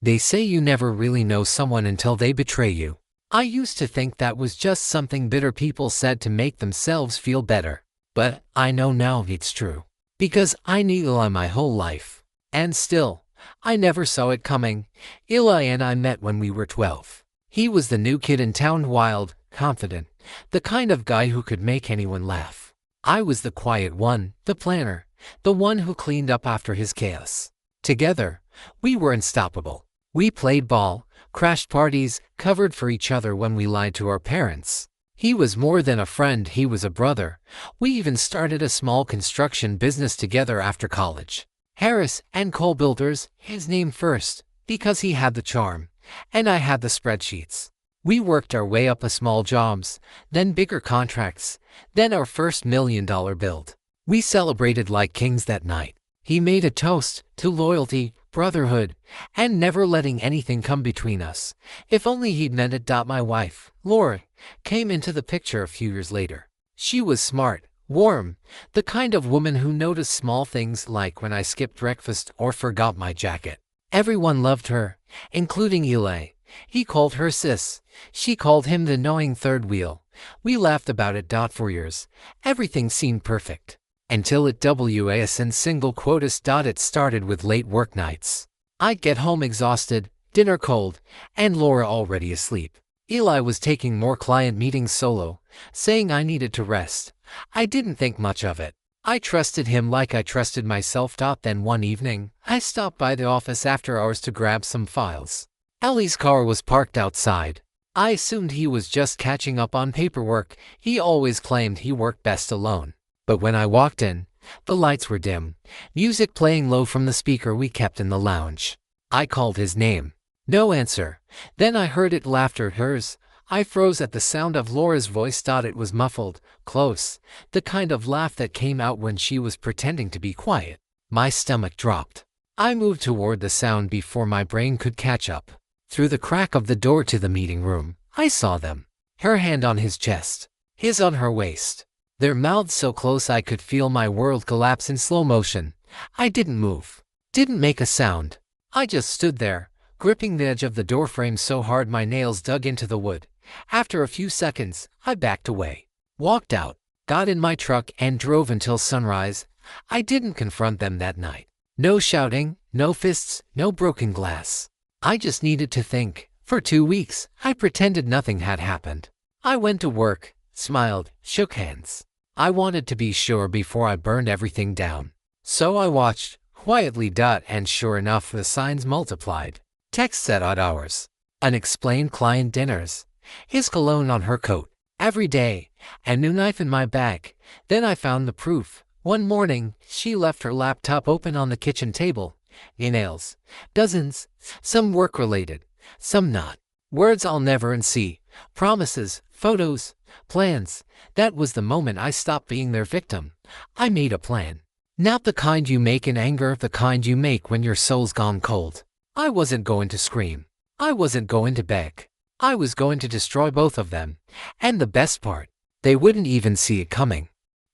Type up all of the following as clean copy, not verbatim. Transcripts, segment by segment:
They say you never really know someone until they betray you. I used to think that was just something bitter people said to make themselves feel better. But I know now it's true. Because I knew Eli my whole life. And still, I never saw it coming. Eli and I met when we were 12. He was the new kid in town, wild, confident, the kind of guy who could make anyone laugh. I was the quiet one, the planner, the one who cleaned up after his chaos. Together, we were unstoppable. We played ball, crashed parties, covered for each other when we lied to our parents. He was more than a friend, he was a brother. We even started a small construction business together after college. Harris and Cole Builders, his name first, because he had the charm, and I had the spreadsheets. We worked our way up small jobs, then bigger contracts, then our first $1 million build. We celebrated like kings that night. He made a toast to loyalty, brotherhood, and never letting anything come between us. If only he'd meant it. My wife, Laura, came into the picture a few years later. She was smart, warm, the kind of woman who noticed small things like when I skipped breakfast or forgot my jacket. Everyone loved her, including Eli. He called her sis. She called him the knowing third wheel. We laughed about it. For years, everything seemed perfect. Until it was in single quotas. It started with late work nights. I'd get home exhausted, dinner cold, and Laura already asleep. Eli was taking more client meetings solo, saying I needed to rest. I didn't think much of it. I trusted him like I trusted myself. Then one evening, I stopped by the office after hours to grab some files. Ellie's car was parked outside. I assumed he was just catching up on paperwork. He always claimed he worked best alone. But when I walked in, the lights were dim, music playing low from the speaker we kept in the lounge. I called his name. No answer. Then I heard it, laughter, hers. I froze at the sound of Laura's voice. It was muffled, close, the kind of laugh that came out when she was pretending to be quiet. My stomach dropped. I moved toward the sound before my brain could catch up. Through the crack of the door to the meeting room, I saw them. Her hand on his chest, his on her waist. Their mouths so close I could feel my world collapse in slow motion. I didn't move, didn't make a sound. I just stood there, gripping the edge of the doorframe so hard my nails dug into the wood. After a few seconds, I backed away, walked out, got in my truck and drove until sunrise. I didn't confront them that night. No shouting, no fists, no broken glass. I just needed to think. For 2 weeks, I pretended nothing had happened. I went to work, smiled, shook hands. I wanted to be sure before I burned everything down. So I watched, quietly. And sure enough, the signs multiplied. Texts at odd hours. Unexplained client dinners. His cologne on her coat. Every day. A new knife in my bag. Then I found the proof. One morning, she left her laptop open on the kitchen table. Emails. Dozens. Some work-related. Some not. Words I'll never unsee. Promises. Photos. Plans. That was the moment I stopped being their victim. I made a plan. Not the kind you make in anger, the kind you make when your soul's gone cold. I wasn't going to scream. I wasn't going to beg. I was going to destroy both of them. And the best part, they wouldn't even see it coming.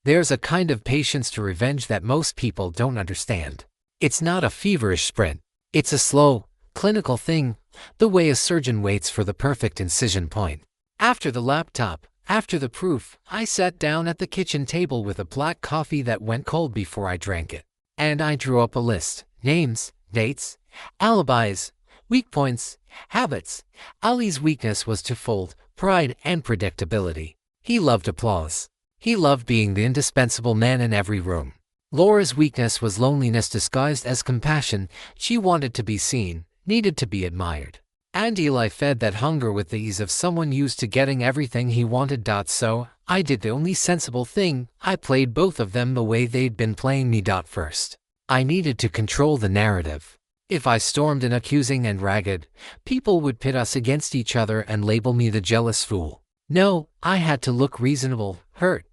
There's a kind of patience to revenge that most people don't understand. It's not a feverish sprint. It's a slow, clinical thing, the way a surgeon waits for the perfect incision point. After the laptop, after the proof, I sat down at the kitchen table with a black coffee that went cold before I drank it. And I drew up a list. Names, dates, alibis, weak points, habits. Ali's weakness was twofold: pride and predictability. He loved applause. He loved being the indispensable man in every room. Laura's weakness was loneliness disguised as compassion. She wanted to be seen, needed to be admired. And Eli fed that hunger with the ease of someone used to getting everything he wanted. So, I did the only sensible thing. I played both of them the way they'd been playing me. First, I needed to control the narrative. If I stormed in accusing and ragged, people would pit us against each other and label me the jealous fool. No, I had to look reasonable, hurt,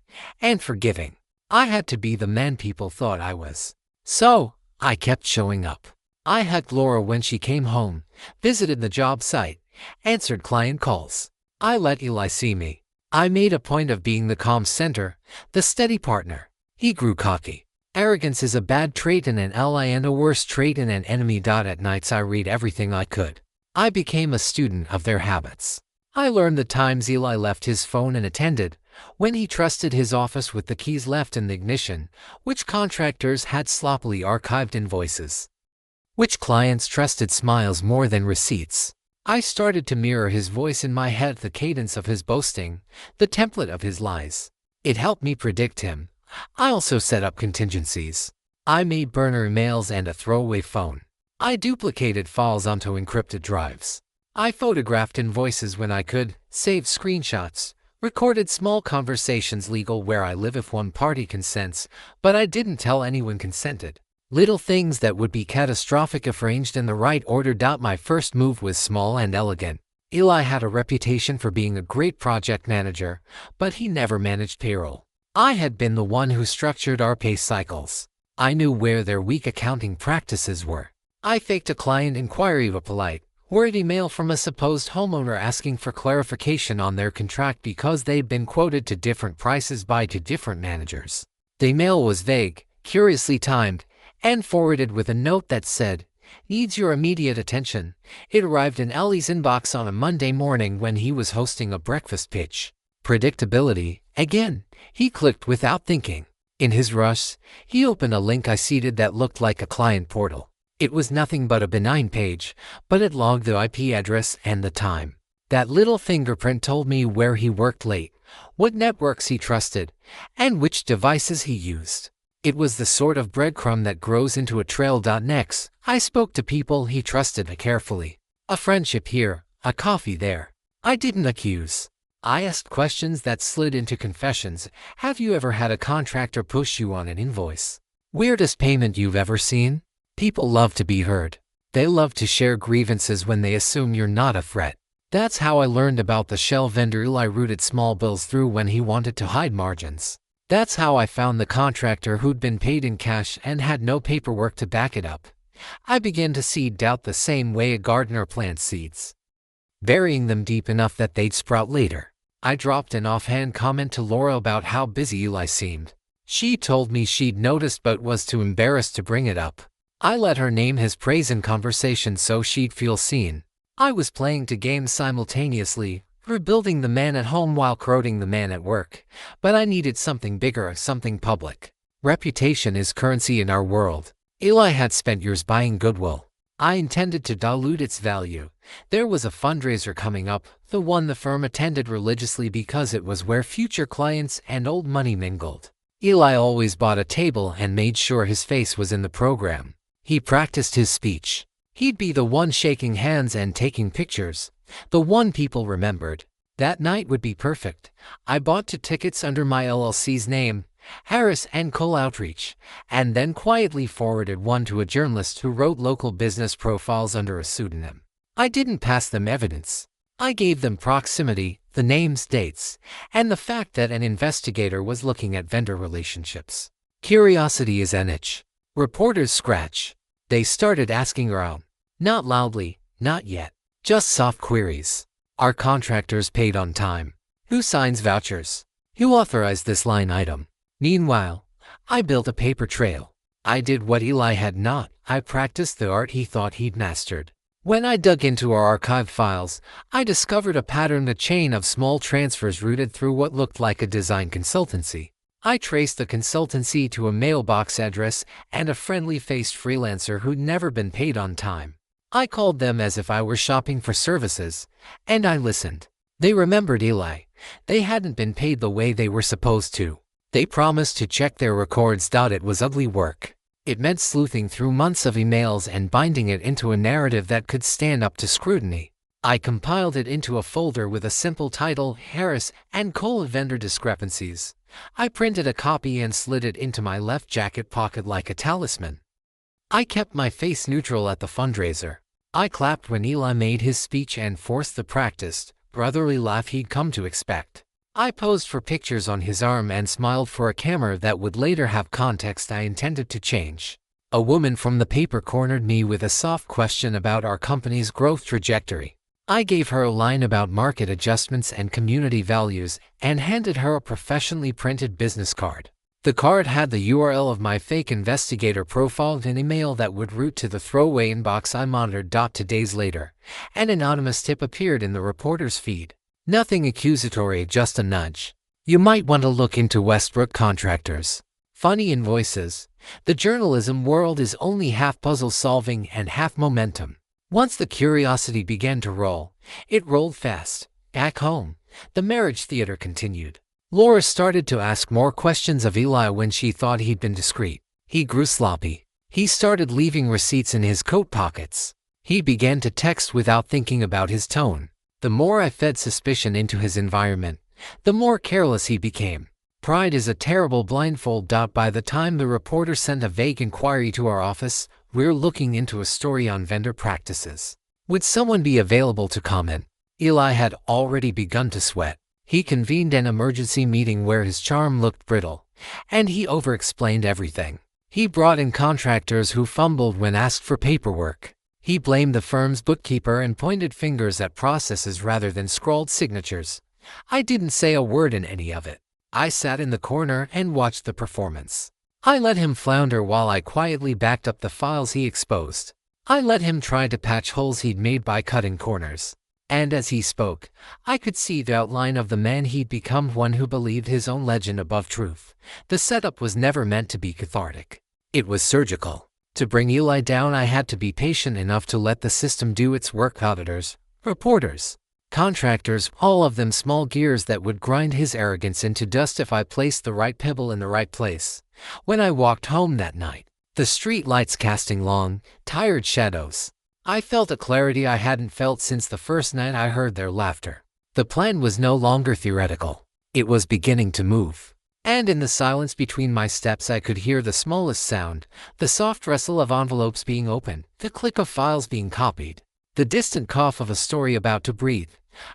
and forgiving. I had to be the man people thought I was. So, I kept showing up. I hugged Laura when she came home, visited the job site, answered client calls. I let Eli see me. I made a point of being the calm center, the steady partner. He grew cocky. Arrogance is a bad trait and an ally and a worse trait and an enemy. At nights I read everything I could. I became a student of their habits. I learned the times Eli left his phone unattended, when he trusted his office with the keys left in the ignition, which contractors had sloppily archived invoices, which clients trusted smiles more than receipts. I started to mirror his voice in my head, the cadence of his boasting, the template of his lies. It helped me predict him. I also set up contingencies. I made burner emails and a throwaway phone. I duplicated files onto encrypted drives. I photographed invoices when I could, saved screenshots, recorded small conversations legal where I live if one party consents, but I didn't tell anyone consented. Little things that would be catastrophic if arranged in the right order. My first move was small and elegant. Eli had a reputation for being a great project manager, but he never managed payroll. I had been the one who structured our pay cycles. I knew where their weak accounting practices were. I faked a client inquiry of a polite, worried email from a supposed homeowner asking for clarification on their contract because they'd been quoted to different prices by two different managers. The email was vague, curiously timed, and forwarded with a note that said, "Needs your immediate attention." It arrived in Ellie's inbox on a Monday morning when he was hosting a breakfast pitch. Predictability, again. He clicked without thinking. In his rush, he opened a link I seeded that looked like a client portal. It was nothing but a benign page, but it logged the IP address and the time. That little fingerprint told me where he worked late, what networks he trusted, and which devices he used. It was the sort of breadcrumb that grows into a trail. Next, I spoke to people he trusted carefully. A friendship here, a coffee there. I didn't accuse. I asked questions that slid into confessions. Have you ever had a contractor push you on an invoice? Weirdest payment you've ever seen? People love to be heard. They love to share grievances when they assume you're not a threat. That's how I learned about the shell vendor Eli routed small bills through when he wanted to hide margins. That's how I found the contractor who'd been paid in cash and had no paperwork to back it up. I began to seed doubt the same way a gardener plants seeds, burying them deep enough that they'd sprout later. I dropped an offhand comment to Laura about how busy Eli seemed. She told me she'd noticed but was too embarrassed to bring it up. I let her name his praise in conversation so she'd feel seen. I was playing two games simultaneously, rebuilding the man at home while corroding the man at work. But I needed something bigger, something public. Reputation is currency in our world. Eli had spent years buying goodwill. I intended to dilute its value. There was a fundraiser coming up, the one the firm attended religiously because it was where future clients and old money mingled. Eli always bought a table and made sure his face was in the program. He practiced his speech. He'd be the one shaking hands and taking pictures, the one people remembered. That night would be perfect. I bought 2 tickets under my LLC's name, Harris & Cole Outreach, and then quietly forwarded one to a journalist who wrote local business profiles under a pseudonym. I didn't pass them evidence. I gave them proximity, the names, dates, and the fact that an investigator was looking at vendor relationships. Curiosity is an itch. Reporters scratch. They started asking around. Not loudly, not yet. Just soft queries. Are contractors paid on time? Who signs vouchers? Who authorized this line item? Meanwhile, I built a paper trail. I did what Eli had not. I practiced the art he thought he'd mastered. When I dug into our archived files, I discovered a pattern, a chain of small transfers routed through what looked like a design consultancy. I traced the consultancy to a mailbox address and a friendly-faced freelancer who'd never been paid on time. I called them as if I were shopping for services, and I listened. They remembered Eli. They hadn't been paid the way they were supposed to. They promised to check their records. It was ugly work. It meant sleuthing through months of emails and binding it into a narrative that could stand up to scrutiny. I compiled it into a folder with a simple title, Harris & Cole Vendor Discrepancies. I printed a copy and slid it into my left jacket pocket like a talisman. I kept my face neutral at the fundraiser. I clapped when Eli made his speech and forced the practiced, brotherly laugh he'd come to expect. I posed for pictures on his arm and smiled for a camera that would later have context I intended to change. A woman from the paper cornered me with a soft question about our company's growth trajectory. I gave her a line about market adjustments and community values and handed her a professionally printed business card. The card had the URL of my fake investigator profile and an email that would route to the throwaway inbox I monitored. 2 days later, an anonymous tip appeared in the reporter's feed. Nothing accusatory, just a nudge. You might want to look into Westbrook Contractors. Funny invoices. The journalism world is only half puzzle solving and half momentum. Once the curiosity began to roll, it rolled fast. Back home, the marriage theater continued. Laura started to ask more questions of Eli when she thought he'd been discreet. He grew sloppy. He started leaving receipts in his coat pockets. He began to text without thinking about his tone. The more I fed suspicion into his environment, the more careless he became. Pride is a terrible blindfold. By the time the reporter sent a vague inquiry to our office, we're looking into a story on vendor practices. Would someone be available to comment? Eli had already begun to sweat. He convened an emergency meeting where his charm looked brittle, and he over-explained everything. He brought in contractors who fumbled when asked for paperwork. He blamed the firm's bookkeeper and pointed fingers at processes rather than scrawled signatures. I didn't say a word in any of it. I sat in the corner and watched the performance. I let him flounder while I quietly backed up the files he exposed. I let him try to patch holes he'd made by cutting corners. And as he spoke, I could see the outline of the man he'd become, one who believed his own legend above truth. The setup was never meant to be cathartic. It was surgical. To bring Eli down, I had to be patient enough to let the system do its work. Auditors, reporters, contractors, all of them small gears that would grind his arrogance into dust if I placed the right pebble in the right place. When I walked home that night, the street lights casting long, tired shadows, I felt a clarity I hadn't felt since the first night I heard their laughter. The plan was no longer theoretical. It was beginning to move. And in the silence between my steps I could hear the smallest sound, the soft rustle of envelopes being opened, the click of files being copied, the distant cough of a story about to breathe.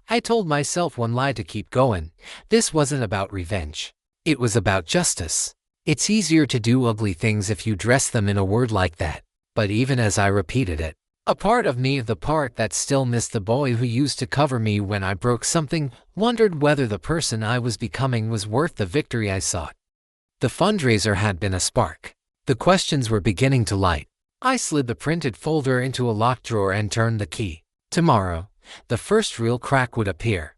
I told myself one lie to keep going. This wasn't about revenge. It was about justice. It's easier to do ugly things if you dress them in a word like that. But even as I repeated it, a part of me, the part that still missed the boy who used to cover me when I broke something, wondered whether the person I was becoming was worth the victory I sought. The fundraiser had been a spark. The questions were beginning to light. I slid the printed folder into a locked drawer and turned the key. Tomorrow, the first real crack would appear.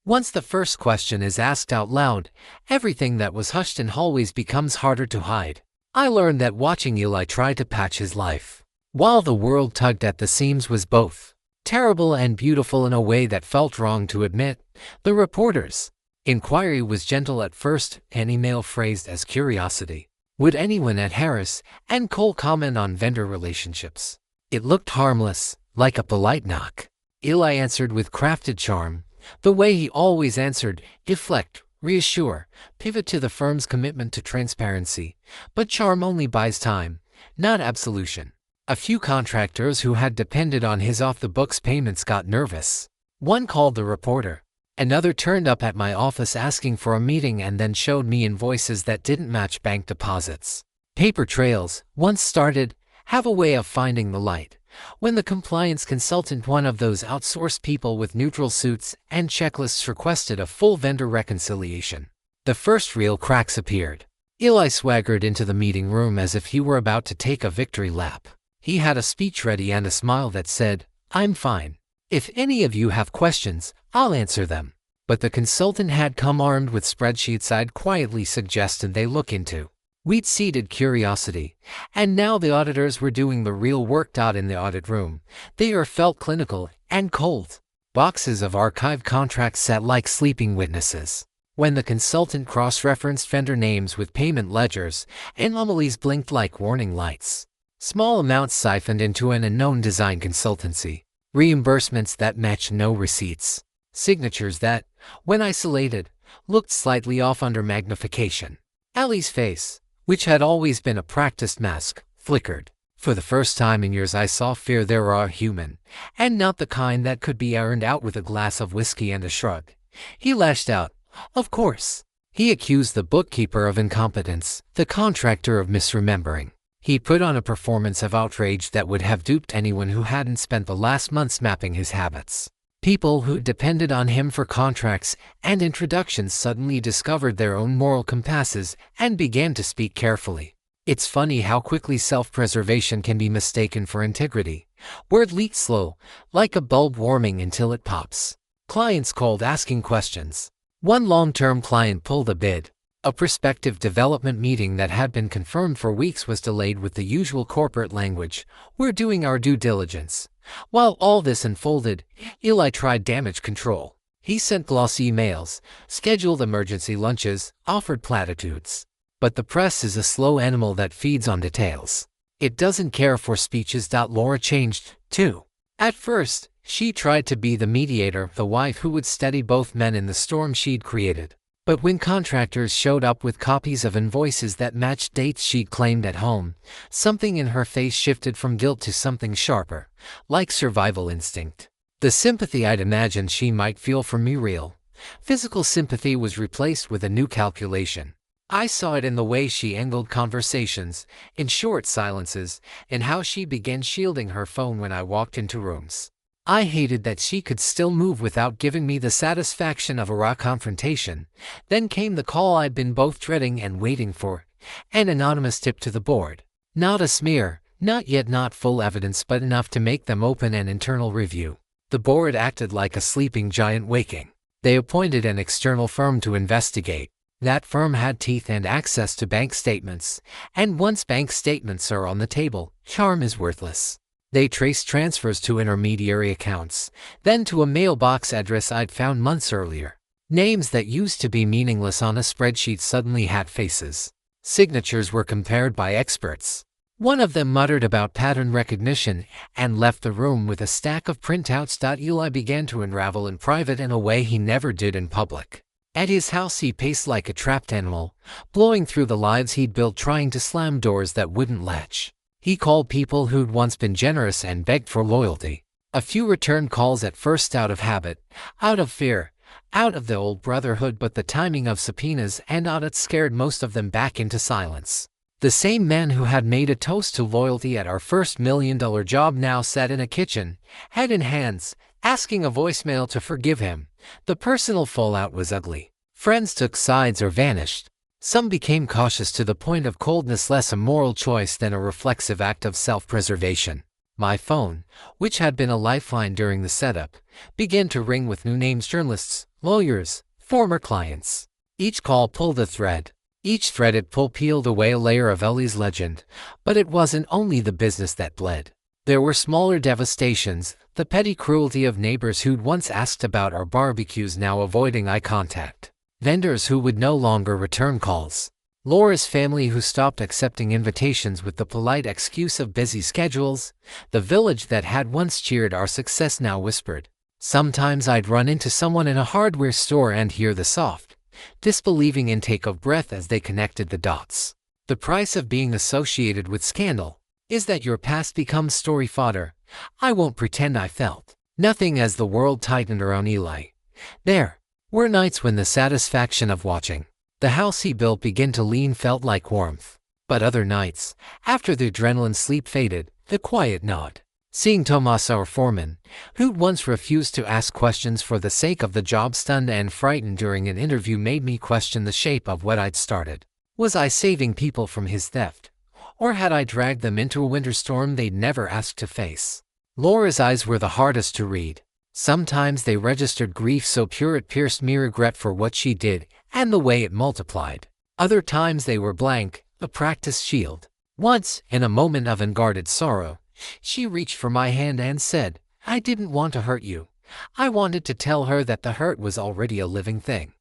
Once the first question is asked out loud, everything that was hushed in hallways becomes harder to hide. I learned that watching Eli try to patch his life, while the world tugged at the seams, was both terrible and beautiful in a way that felt wrong to admit. The reporter's inquiry was gentle at first, an email phrased as curiosity. Would anyone at Harris and Cole comment on vendor relationships? It looked harmless, like a polite knock. Eli answered with crafted charm, the way he always answered: deflect, reassure, pivot to the firm's commitment to transparency. But charm only buys time, not absolution. A few contractors who had depended on his off-the-books payments got nervous. One called the reporter. Another turned up at my office asking for a meeting and then showed me invoices that didn't match bank deposits. Paper trails, once started, have a way of finding the light. When the compliance consultant, one of those outsourced people with neutral suits and checklists, requested a full vendor reconciliation, the first real cracks appeared. Eli swaggered into the meeting room as if he were about to take a victory lap. He had a speech ready and a smile that said, "I'm fine. If any of you have questions, I'll answer them." But the consultant had come armed with spreadsheets I'd quietly suggested they look into. We'd seeded curiosity, and now the auditors were doing the real work. In the audit room, the air felt clinical and cold. Boxes of archived contracts sat like sleeping witnesses. When the consultant cross-referenced vendor names with payment ledgers, anomalies blinked like warning lights. Small amounts siphoned into an unknown design consultancy. Reimbursements that matched no receipts. Signatures that, when isolated, looked slightly off under magnification. Allie's face, which had always been a practiced mask, flickered. For the first time in years I saw fear there raw human, and not the kind that could be ironed out with a glass of whiskey and a shrug. He lashed out. Of course. He accused the bookkeeper of incompetence, the contractor of misremembering. He put on a performance of outrage that would have duped anyone who hadn't spent the last months mapping his habits. People who depended on him for contracts and introductions suddenly discovered their own moral compasses and began to speak carefully. It's funny how quickly self-preservation can be mistaken for integrity. Word leaks slow, like a bulb warming until it pops. Clients called asking questions. One long-term client pulled a bid. A prospective development meeting that had been confirmed for weeks was delayed with the usual corporate language, "We're doing our due diligence." While all this unfolded, Eli tried damage control. He sent glossy emails, scheduled emergency lunches, offered platitudes. But the press is a slow animal that feeds on details. It doesn't care for speeches. Laura changed, too. At first, she tried to be the mediator, the wife who would steady both men in the storm she'd created. But when contractors showed up with copies of invoices that matched dates she'd claimed at home, something in her face shifted from guilt to something sharper, like survival instinct. The sympathy I'd imagined she might feel for Muriel, physical sympathy, was replaced with a new calculation. I saw it in the way she angled conversations, in short silences, in how she began shielding her phone when I walked into rooms. I hated that she could still move without giving me the satisfaction of a raw confrontation. Then came the call I'd been both dreading and waiting for, an anonymous tip to the board. Not a smear, not full evidence, but enough to make them open an internal review. The board acted like a sleeping giant waking. They appointed an external firm to investigate. That firm had teeth and access to bank statements, and once bank statements are on the table, charm is worthless. They traced transfers to intermediary accounts, then to a mailbox address I'd found months earlier. Names that used to be meaningless on a spreadsheet suddenly had faces. Signatures were compared by experts. One of them muttered about pattern recognition and left the room with a stack of printouts. Eli began to unravel in private in a way he never did in public. At his house he paced like a trapped animal, blowing through the lives he'd built, trying to slam doors that wouldn't latch. He called people who'd once been generous and begged for loyalty. A few returned calls at first out of habit, out of fear, out of the old brotherhood, but the timing of subpoenas and audits scared most of them back into silence. The same man who had made a toast to loyalty at our first $1 million job now sat in a kitchen, head in hands, asking a voicemail to forgive him. The personal fallout was ugly. Friends took sides or vanished. Some became cautious to the point of coldness, less a moral choice than a reflexive act of self-preservation. My phone, which had been a lifeline during the setup, began to ring with new names: journalists, lawyers, former clients. Each call pulled a thread. Each threaded pull peeled away a layer of Ellie's legend, but it wasn't only the business that bled. There were smaller devastations, the petty cruelty of neighbors who'd once asked about our barbecues now avoiding eye contact. Vendors who would no longer return calls. Laura's family who stopped accepting invitations with the polite excuse of busy schedules. The village that had once cheered our success now whispered. Sometimes I'd run into someone in a hardware store and hear the soft, disbelieving intake of breath as they connected the dots. The price of being associated with scandal is that your past becomes story fodder. I won't pretend I felt nothing as the world tightened around Eli. There were nights when the satisfaction of watching the house he built begin to lean felt like warmth. But other nights, after the adrenaline sleep faded, the quiet nod. Seeing Tomas, our foreman, who'd once refused to ask questions for the sake of the job, stunned and frightened during an interview, made me question the shape of what I'd started. Was I saving people from his theft? Or had I dragged them into a winter storm they'd never asked to face? Laura's eyes were the hardest to read. Sometimes they registered grief so pure it pierced me, regret for what she did and the way it multiplied. Other times they were blank, a practice shield. Once, in a moment of unguarded sorrow, she reached for my hand and said, "I didn't want to hurt you." I wanted to tell her that the hurt was already a living thing,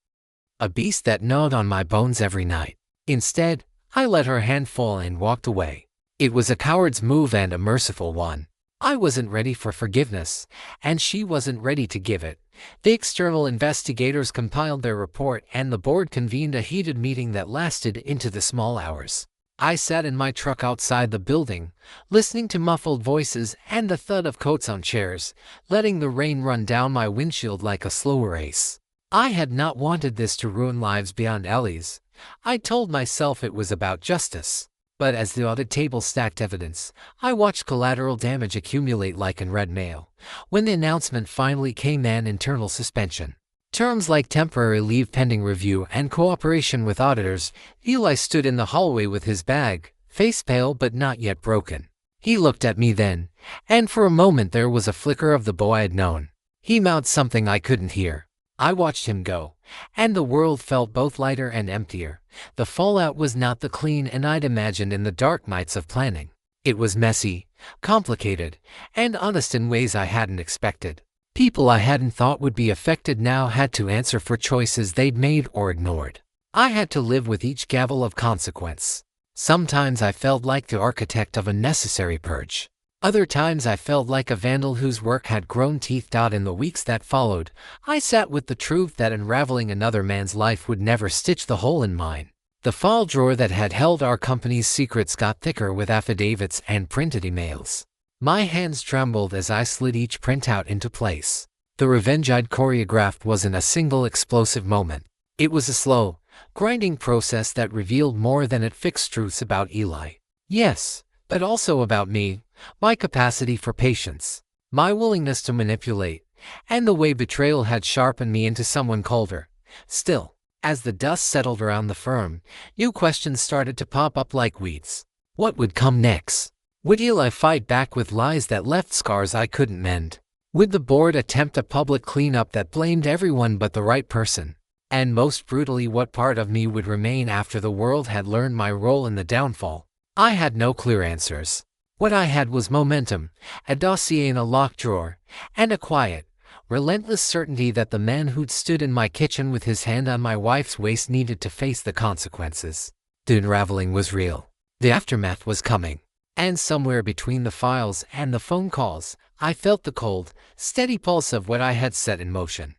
a beast that gnawed on my bones every night. Instead, I let her hand fall and walked away. It was a coward's move and a merciful one. I wasn't ready for forgiveness, and she wasn't ready to give it. The external investigators compiled their report, and the board convened a heated meeting that lasted into the small hours. I sat in my truck outside the building, listening to muffled voices and the thud of coats on chairs, letting the rain run down my windshield like a slow race. I had not wanted this to ruin lives beyond Ellie's. I told myself it was about justice. But as the audit table stacked evidence, I watched collateral damage accumulate like in red mail. When the announcement finally came, an internal suspension. Terms like temporary leave pending review and cooperation with auditors. Eli stood in the hallway with his bag, face pale but not yet broken. He looked at me then, and for a moment there was a flicker of the boy I'd known. He mouthed something I couldn't hear. I watched him go, and the world felt both lighter and emptier. The fallout was not the clean and I'd imagined in the dark nights of planning. It was messy, complicated, and honest in ways I hadn't expected. People I hadn't thought would be affected now had to answer for choices they'd made or ignored. I had to live with each gavel of consequence. Sometimes I felt like the architect of a necessary purge. Other times I felt like a vandal whose work had grown teeth out. In the weeks that followed, I sat with the truth that unraveling another man's life would never stitch the hole in mine. The file drawer that had held our company's secrets got thicker with affidavits and printed emails. My hands trembled as I slid each printout into place. The revenge I'd choreographed wasn't a single explosive moment. It was a slow, grinding process that revealed more than it fixed truths about Eli. Yes, but also about me, my capacity for patience, my willingness to manipulate, and the way betrayal had sharpened me into someone colder. Still, as the dust settled around the firm, new questions started to pop up like weeds. What would come next? Would Eli fight back with lies that left scars I couldn't mend? Would the board attempt a public cleanup that blamed everyone but the right person? And most brutally, what part of me would remain after the world had learned my role in the downfall? I had no clear answers. What I had was momentum, a dossier in a locked drawer, and a quiet, relentless certainty that the man who'd stood in my kitchen with his hand on my wife's waist needed to face the consequences. The unraveling was real. The aftermath was coming. And somewhere between the files and the phone calls, I felt the cold, steady pulse of what I had set in motion.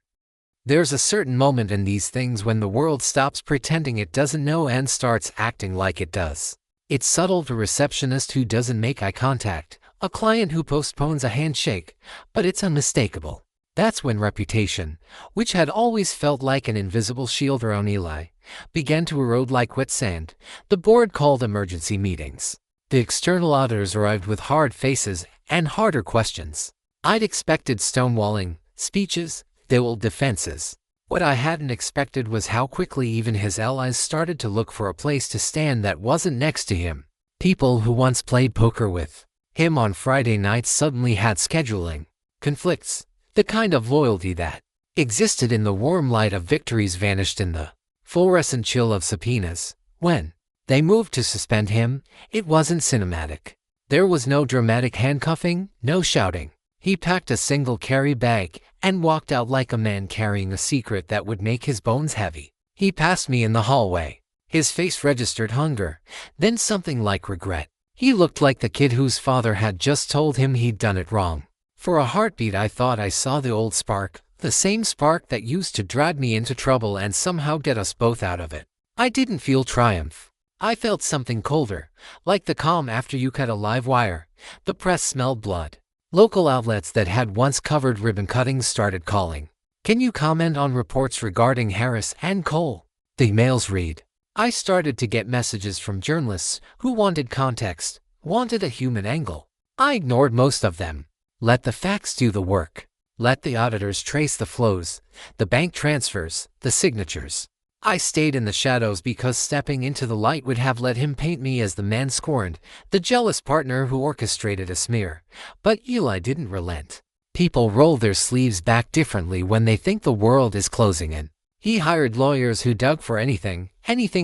There's a certain moment in these things when the world stops pretending it doesn't know and starts acting like it does. It's subtle: to a receptionist who doesn't make eye contact, a client who postpones a handshake, but it's unmistakable. That's when reputation, which had always felt like an invisible shield around Eli, began to erode like wet sand. The board called emergency meetings. The external auditors arrived with hard faces and harder questions. I'd expected stonewalling, speeches, old defenses. What I hadn't expected was how quickly even his allies started to look for a place to stand that wasn't next to him. People who once played poker with him on Friday nights suddenly had scheduling conflicts. The kind of loyalty that existed in the warm light of victories vanished in the fluorescent chill of subpoenas. When they moved to suspend him, it wasn't cinematic. There was no dramatic handcuffing, no shouting. He packed a single carry bag and walked out like a man carrying a secret that would make his bones heavy. He passed me in the hallway. His face registered hunger, then something like regret. He looked like the kid whose father had just told him he'd done it wrong. For a heartbeat I thought I saw the old spark, the same spark that used to drag me into trouble and somehow get us both out of it. I didn't feel triumph. I felt something colder, like the calm after you cut a live wire. The press smelled blood. Local outlets that had once covered ribbon cuttings started calling. Can you comment on reports regarding Harris and Cole? The emails read. I started to get messages from journalists who wanted context, wanted a human angle. I ignored most of them. Let the facts do the work. Let the auditors trace the flows, the bank transfers, the signatures. I stayed in the shadows because stepping into the light would have let him paint me as the man scorned, the jealous partner who orchestrated a smear. But Eli didn't relent. People roll their sleeves back differently when they think the world is closing in. He hired lawyers who dug for anything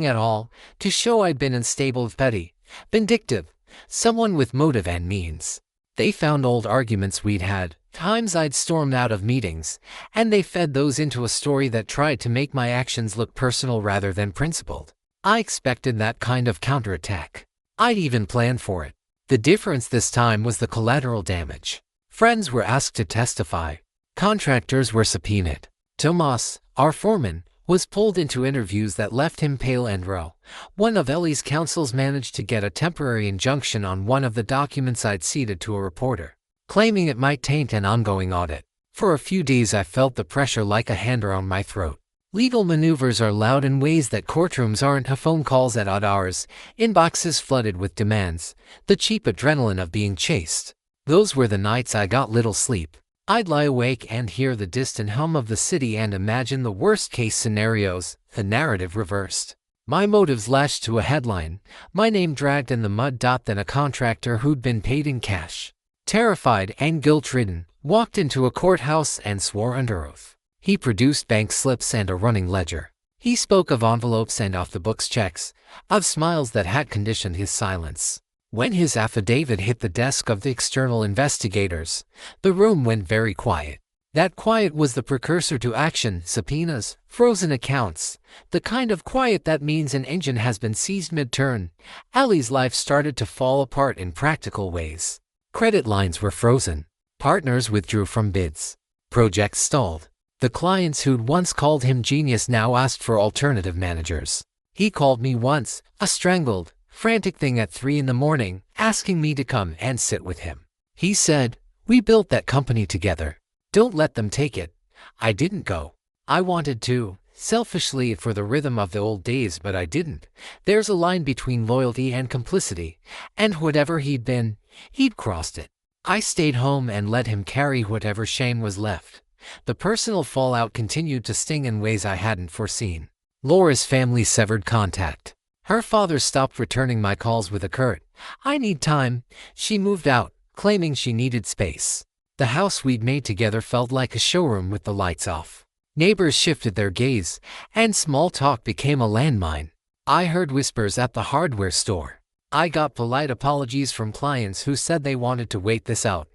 at all, to show I'd been unstable, petty, vindictive, someone with motive and means. They found old arguments we'd had, times I'd stormed out of meetings, and they fed those into a story that tried to make my actions look personal rather than principled. I expected that kind of counterattack. I'd even planned for it. The difference this time was the collateral damage. Friends were asked to testify. Contractors were subpoenaed. Tomas, our foreman, was pulled into interviews that left him pale and raw. One of Ellie's counsels managed to get a temporary injunction on one of the documents I'd ceded to a reporter, claiming it might taint an ongoing audit. For a few days I felt the pressure like a hand around my throat. Legal maneuvers are loud in ways that courtrooms aren't. Phone calls at odd hours, inboxes flooded with demands, the cheap adrenaline of being chased. Those were the nights I got little sleep. I'd lie awake and hear the distant hum of the city and imagine the worst-case scenarios, the narrative reversed. My motives lashed to a headline, my name dragged in the mud. Then a contractor who'd been paid in cash, terrified and guilt-ridden, walked into a courthouse and swore under oath. He produced bank slips and a running ledger. He spoke of envelopes and off-the-books checks, of smiles that had conditioned his silence. When his affidavit hit the desk of the external investigators, the room went very quiet. That quiet was the precursor to action, subpoenas, frozen accounts, the kind of quiet that means an engine has been seized mid-turn. Allie's life started to fall apart in practical ways. Credit lines were frozen. Partners withdrew from bids. Projects stalled. The clients who'd once called him genius now asked for alternative managers. He called me once, a strangled, frantic thing at 3 a.m, asking me to come and sit with him. He said, "We built that company together. Don't let them take it." I didn't go. I wanted to, selfishly for the rhythm of the old days, but I didn't. There's a line between loyalty and complicity, and whatever he'd been, he'd crossed it. I stayed home and let him carry whatever shame was left. The personal fallout continued to sting in ways I hadn't foreseen. Laura's family severed contact. Her father stopped returning my calls with a curt, "I need time." She moved out, claiming she needed space. The house we'd made together felt like a showroom with the lights off. Neighbors shifted their gaze, and small talk became a landmine. I heard whispers at the hardware store. I got polite apologies from clients who said they wanted to wait this out.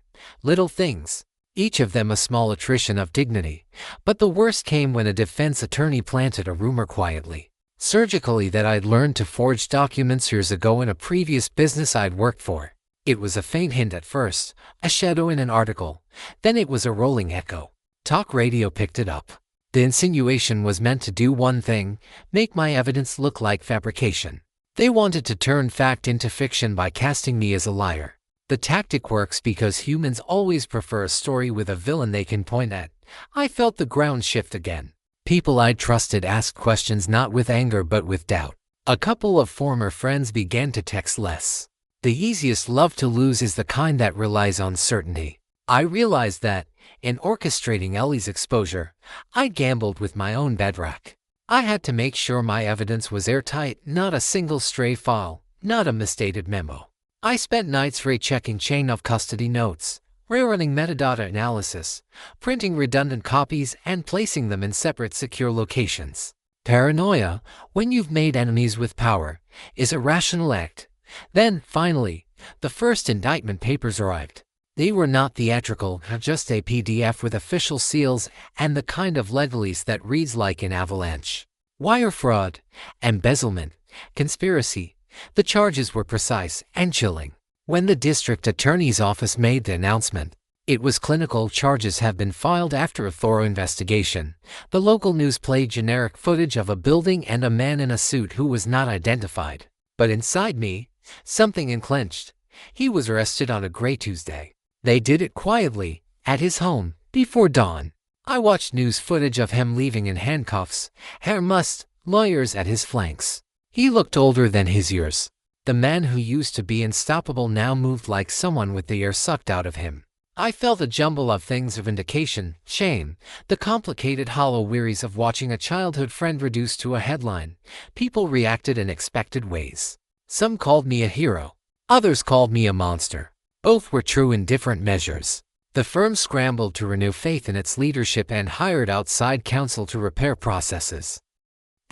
Little things, each of them a small attrition of dignity. But the worst came when a defense attorney planted a rumor quietly, surgically, that I'd learned to forge documents years ago in a previous business I'd worked for. It was a faint hint at first, a shadow in an article, then it was a rolling echo. Talk radio picked it up. The insinuation was meant to do one thing: make my evidence look like fabrication. They wanted to turn fact into fiction by casting me as a liar. The tactic works because humans always prefer a story with a villain they can point at. I felt the ground shift again. People I trusted asked questions not with anger but with doubt. A couple of former friends began to text less. The easiest love to lose is the kind that relies on certainty. I realized that, in orchestrating Ellie's exposure, I'd gambled with my own bedrock. I had to make sure my evidence was airtight, not a single stray file, not a misstated memo. I spent nights rechecking chain of custody notes, rerunning metadata analysis, printing redundant copies and placing them in separate secure locations. Paranoia, when you've made enemies with power, is a rational act. Then, finally, the first indictment papers arrived. They were not theatrical, just a PDF with official seals and the kind of legalese that reads like an avalanche. Wire fraud, embezzlement, conspiracy. The charges were precise and chilling. When the district attorney's office made the announcement, it was clinical. Charges have been filed after a thorough investigation. The local news played generic footage of a building and a man in a suit who was not identified. But inside me, something unclenched. He was arrested on a gray Tuesday. They did it quietly, at his home, before dawn. I watched news footage of him leaving in handcuffs, hair mussed, lawyers at his flanks. He looked older than his years. The man who used to be unstoppable now moved like someone with the air sucked out of him. I felt a jumble of things: of vindication, shame, the complicated hollow wearies of watching a childhood friend reduced to a headline. People reacted in expected ways. Some called me a hero. Others called me a monster. Both were true in different measures. The firm scrambled to renew faith in its leadership and hired outside counsel to repair processes.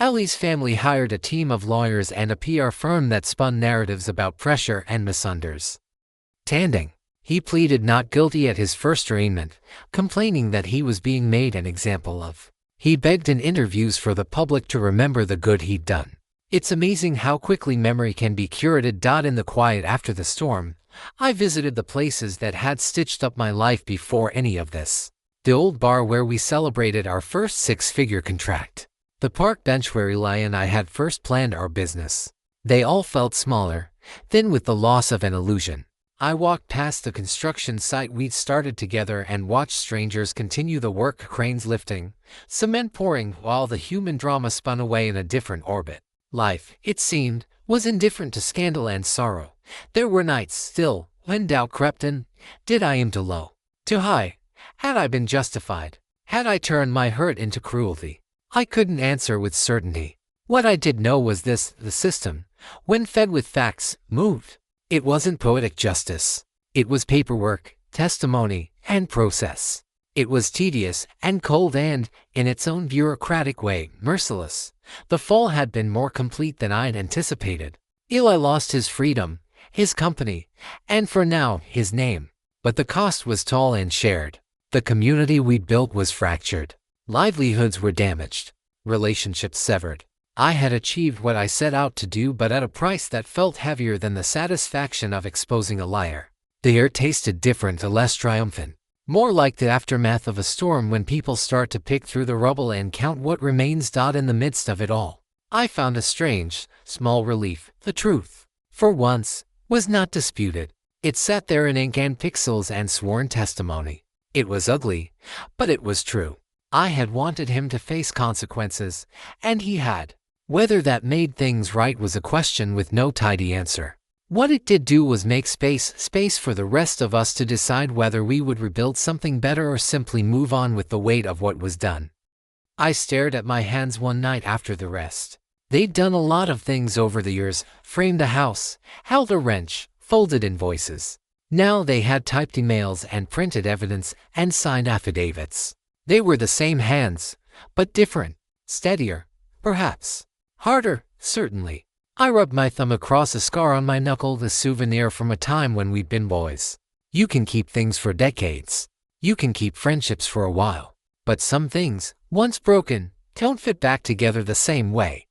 Ellie's family hired a team of lawyers and a PR firm that spun narratives about pressure and misunderstanding. He pleaded not guilty at his first arraignment, complaining that he was being made an example of. He begged in interviews for the public to remember the good he'd done. It's amazing how quickly memory can be curated. In the quiet after the storm, I visited the places that had stitched up my life before any of this. The old bar where we celebrated our first six-figure contract. The park bench where Eli and I had first planned our business. They all felt smaller, thin with the loss of an illusion. I walked past the construction site we'd started together and watched strangers continue the work, cranes lifting, cement pouring, while the human drama spun away in a different orbit. Life, it seemed, was indifferent to scandal and sorrow. There were nights, still, when doubt crept in. Did I aim too low? Too high? Had I been justified? Had I turned my hurt into cruelty? I couldn't answer with certainty. What I did know was this: the system, when fed with facts, moved. It wasn't poetic justice. It was paperwork, testimony, and process. It was tedious and cold and, in its own bureaucratic way, merciless. The fall had been more complete than I'd anticipated. Eli lost his freedom, his company, and for now, his name. But the cost was tall and shared. The community we'd built was fractured. Livelihoods were damaged. Relationships severed. I had achieved what I set out to do, but at a price that felt heavier than the satisfaction of exposing a liar. The air tasted different, less triumphant. More like the aftermath of a storm when people start to pick through the rubble and count what remains. In the midst of it all, I found a strange, small relief. The truth, for once, was not disputed. It sat there in ink and pixels and sworn testimony. It was ugly, but it was true. I had wanted him to face consequences, and he had. Whether that made things right was a question with no tidy answer. What it did do was make space for the rest of us to decide whether we would rebuild something better or simply move on with the weight of what was done. I stared at my hands one night after the rest. They'd done a lot of things over the years: framed a house, held a wrench, folded invoices. Now they had typed emails and printed evidence and signed affidavits. They were the same hands, but different. Steadier, perhaps. Harder, certainly. I rubbed my thumb across a scar on my knuckle, the souvenir from a time when we'd been boys. You can keep things for decades. You can keep friendships for a while. But some things, once broken, don't fit back together the same way.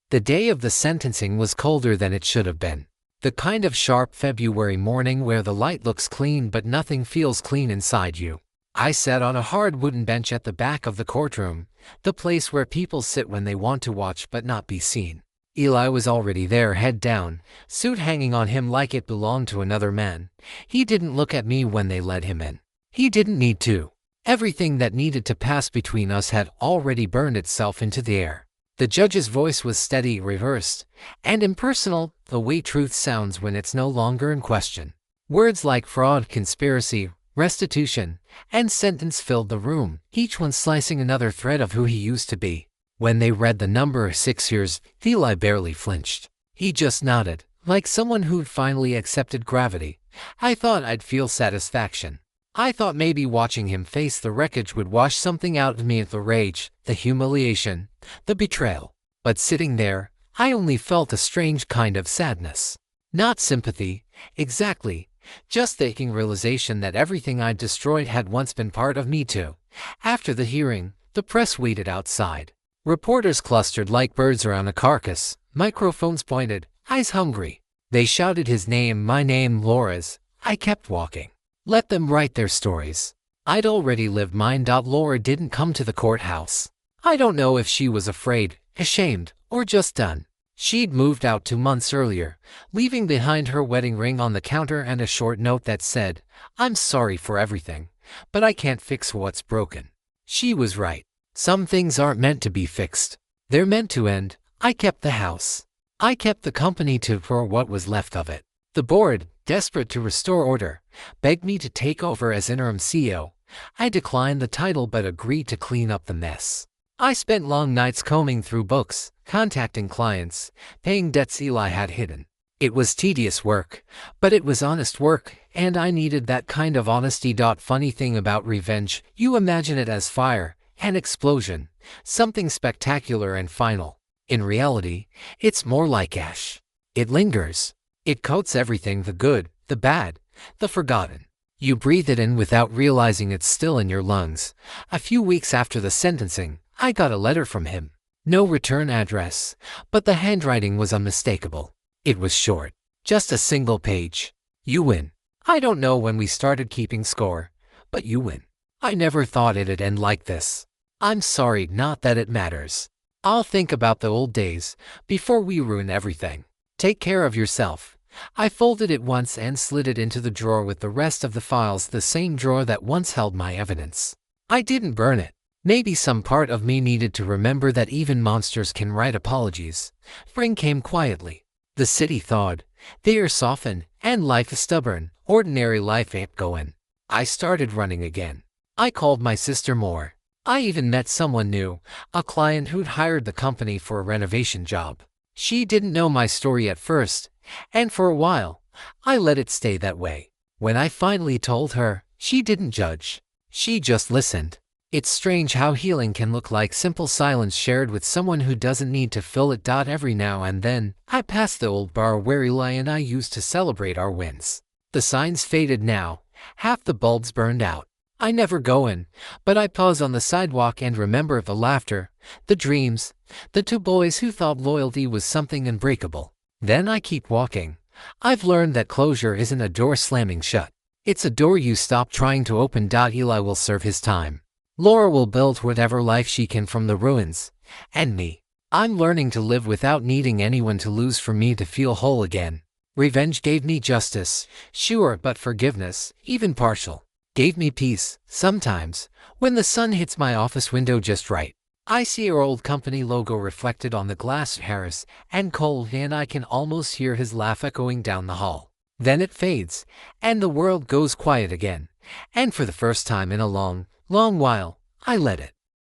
The day of the sentencing was colder than it should have been. The kind of sharp February morning where the light looks clean but nothing feels clean inside you. I sat on a hard wooden bench at the back of the courtroom, the place where people sit when they want to watch but not be seen. Eli was already there, head down, suit hanging on him like it belonged to another man. He didn't look at me when they let him in. He didn't need to. Everything that needed to pass between us had already burned itself into the air. The judge's voice was steady, reversed, and impersonal, the way truth sounds when it's no longer in question. Words like fraud, conspiracy, restitution, and sentence filled the room, each one slicing another thread of who he used to be. When they read the number 6 years, Eli barely flinched. He just nodded, like someone who'd finally accepted gravity. I thought I'd feel satisfaction. I thought maybe watching him face the wreckage would wash something out of me: the rage, the humiliation, the betrayal. But sitting there, I only felt a strange kind of sadness. Not sympathy, exactly. Just the aching realization that everything I'd destroyed had once been part of me too. After the hearing, the press waited outside. Reporters clustered like birds around a carcass, microphones pointed, eyes hungry. They shouted his name, my name, Laura's. I kept walking. Let them write their stories. I'd already lived mine. Laura didn't come to the courthouse. I don't know if she was afraid, ashamed, or just done. She'd moved out 2 months earlier, leaving behind her wedding ring on the counter and a short note that said, "I'm sorry for everything, but I can't fix what's broken." She was right. Some things aren't meant to be fixed. They're meant to end. I kept the house. I kept the company too, for what was left of it. The board, desperate to restore order, begged me to take over as interim CEO. I declined the title but agreed to clean up the mess. I spent long nights combing through books, contacting clients, paying debts Eli had hidden. It was tedious work, but it was honest work, and I needed that kind of honesty. Funny thing about revenge, you imagine it as fire, an explosion, something spectacular and final. In reality, it's more like ash. It lingers. It coats everything: the good, the bad, the forgotten. You breathe it in without realizing it's still in your lungs. A few weeks after the sentencing, I got a letter from him. No return address, but the handwriting was unmistakable. It was short, just a single page. "You win. I don't know when we started keeping score, but you win. I never thought it'd end like this. I'm sorry, not that it matters. I'll think about the old days before we ruin everything. Take care of yourself. I folded it once and slid it into the drawer with the rest of the files, the same drawer that once held my evidence. I didn't burn it. Maybe some part of me needed to remember that even monsters can write apologies. Spring came quietly. The city thawed. The air softened, and life is stubborn. Ordinary life ain't going. I started running again. I called my sister more. I even met someone new, a client who'd hired the company for a renovation job. She didn't know my story at first, and for a while, I let it stay that way. When I finally told her, she didn't judge. She just listened. It's strange how healing can look like simple silence shared with someone who doesn't need to fill it. Every now and then, I pass the old bar where Eli and I used to celebrate our wins. The signs faded now, half the bulbs burned out. I never go in, but I pause on the sidewalk and remember the laughter, the dreams, the two boys who thought loyalty was something unbreakable. Then I keep walking. I've learned that closure isn't a door slamming shut. It's a door you stop trying to open. Eli will serve his time. Laura will build whatever life she can from the ruins. And me. I'm learning to live without needing anyone to lose for me to feel whole again. Revenge gave me justice, sure, but forgiveness, even partial, gave me peace. Sometimes, when the sun hits my office window just right, I see our old company logo reflected on the glass of Harris and Cole, and I can almost hear his laugh echoing down the hall. Then it fades, and the world goes quiet again. And for the first time in a long, long while, I let it.